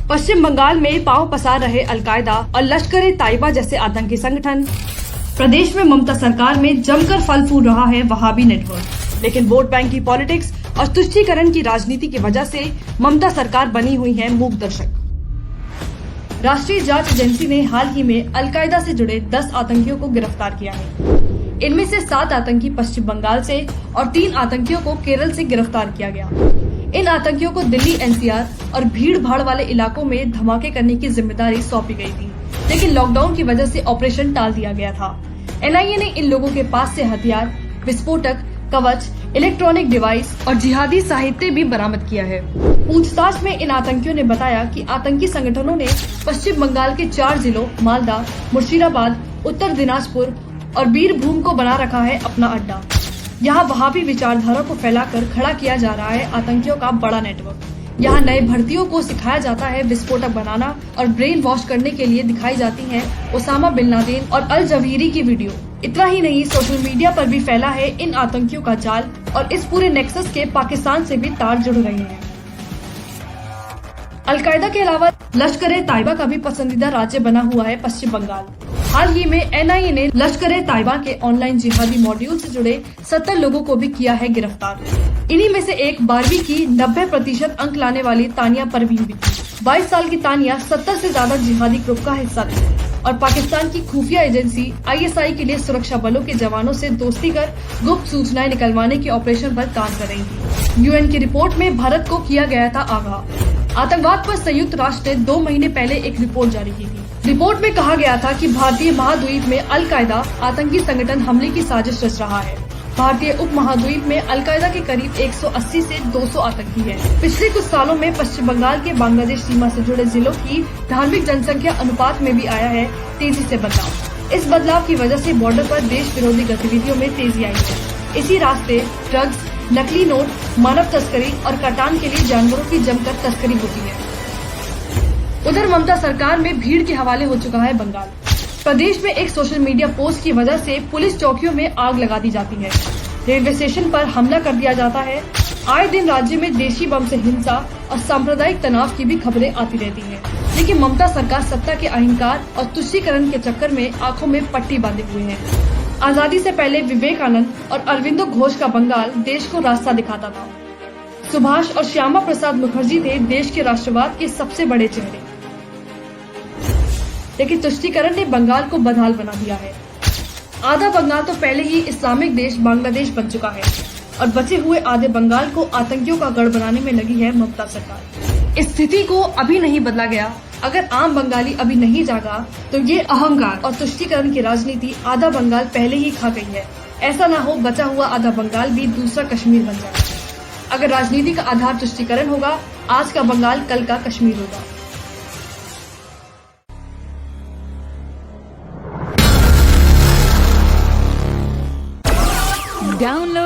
पश्चिम बंगाल में पांव पसार रहे अलकायदा और लश्कर-ए-ताइबा जैसे आतंकी संगठन। प्रदेश में ममता सरकार में जमकर फल फूल रहा है वहाबी नेटवर्क, लेकिन वोट बैंक की पॉलिटिक्स और तुष्टीकरण की राजनीति की वजह से ममता सरकार बनी हुई है मूक दर्शक। राष्ट्रीय जांच एजेंसी ने हाल ही में अलकायदा से जुड़े 10 आतंकियों को गिरफ्तार किया है। इनमें से 7 आतंकी पश्चिम बंगाल से और 3 आतंकियों को केरल से गिरफ्तार किया गया। इन आतंकियों को दिल्ली एनसीआर और भीड़ भाड़ वाले इलाकों में धमाके करने की जिम्मेदारी सौंपी गई थी, लेकिन लॉकडाउन की वजह से ऑपरेशन टाल दिया गया था। एनआईए ने इन लोगों के पास से हथियार, विस्फोटक, कवच, इलेक्ट्रॉनिक डिवाइस और जिहादी साहित्य भी बरामद किया है। पूछताछ में इन आतंकियों ने बताया कि आतंकी संगठनों ने पश्चिम बंगाल के 4 जिलों मालदा, मुर्शिदाबाद, उत्तर दिनाजपुर और बीरभूम को बना रखा है अपना अड्डा। यहाँ वहाबी विचारधारा को फैलाकर खड़ा किया जा रहा है आतंकियों का बड़ा नेटवर्क। यहाँ नए भर्तियों को सिखाया जाता है विस्फोटक बनाना और ब्रेन वॉश करने के लिए दिखाई जाती है ओसामा बिन लादेन और अल जवीरी की वीडियो। इतना ही नहीं, सोशल मीडिया पर भी फैला है इन आतंकियों का जाल और इस पूरे नेक्सस के पाकिस्तान से भी तार जुड़ रहे हैं। अलकायदा के अलावा लश्कर-ए-ताइबा का भी पसंदीदा राज्य बना हुआ है पश्चिम बंगाल। हाल ही में एनआईए ने लश्कर-ए-ताइबा के ऑनलाइन जिहादी मॉड्यूल से जुड़े 70 लोगों को भी किया है गिरफ्तार। इन्हीं में से एक 12वीं की 90% अंक लाने वाली तानिया परवीन भी थी। 22 साल की तानिया 70 से ज्यादा जिहादी ग्रुप का हिस्सा थी और पाकिस्तान की खुफिया एजेंसी आईएसआई के लिए सुरक्षा बलों के जवानों से दोस्ती कर गुप्त सूचनाएं निकलवाने के ऑपरेशन पर काम कर रही थी। यूएन की रिपोर्ट में भारत को किया गया था आगाह। आतंकवाद पर संयुक्त राष्ट्र ने 2 महीने पहले एक रिपोर्ट जारी की थी। रिपोर्ट में कहा गया था कि भारतीय महाद्वीप में अलकायदा आतंकी संगठन हमले की साजिश रच रहा है। भारतीय उप महाद्वीप में अलकायदा के करीब 180 से 200 आतंकी हैं। पिछले कुछ सालों में पश्चिम बंगाल के बांग्लादेश सीमा से जुड़े जिलों की धार्मिक जनसंख्या अनुपात में भी आया है तेजी से बदलाव। इस बदलाव की वजह से बॉर्डर पर देश विरोधी गतिविधियों में तेजी आई है। इसी रास्ते ड्रग्स, नकली नोट, मानव तस्करी और कटान के लिए जानवरों की जमकर तस्करी होती है। उधर ममता सरकार में भीड़ के हवाले हो चुका है बंगाल। प्रदेश में एक सोशल मीडिया पोस्ट की वजह से पुलिस चौकियों में आग लगा दी जाती है, रेलवे स्टेशन पर हमला कर दिया जाता है। आए दिन राज्य में देशी बम से हिंसा और सांप्रदायिक तनाव की भी खबरें आती रहती हैं। लेकिन ममता सरकार सत्ता के अहंकार और तुष्टीकरण के चक्कर में आंखों में पट्टी बांधे हुए है। आजादी से पहले विवेकानंद और अरविंदो घोष का बंगाल देश को रास्ता दिखाता था। सुभाष और श्यामा प्रसाद मुखर्जी थे देश के राष्ट्रवाद के सबसे बड़े चेहरे, लेकिन तुष्टीकरण ने बंगाल को बदहाल बना दिया है। आधा बंगाल तो पहले ही इस्लामिक देश बांग्लादेश बन चुका है और बचे हुए आधे बंगाल को आतंकियों का गढ़ बनाने में लगी है ममता सरकार। इस स्थिति को अभी नहीं बदला गया, अगर आम बंगाली अभी नहीं जागा तो ये अहंकार और तुष्टीकरण की राजनीति आधा बंगाल पहले ही खा गई है। ऐसा ना हो बचा हुआ आधा बंगाल भी दूसरा कश्मीर बन जाए। अगर राजनीति का आधार तुष्टीकरण होगा, आज का बंगाल कल का कश्मीर होगा। Download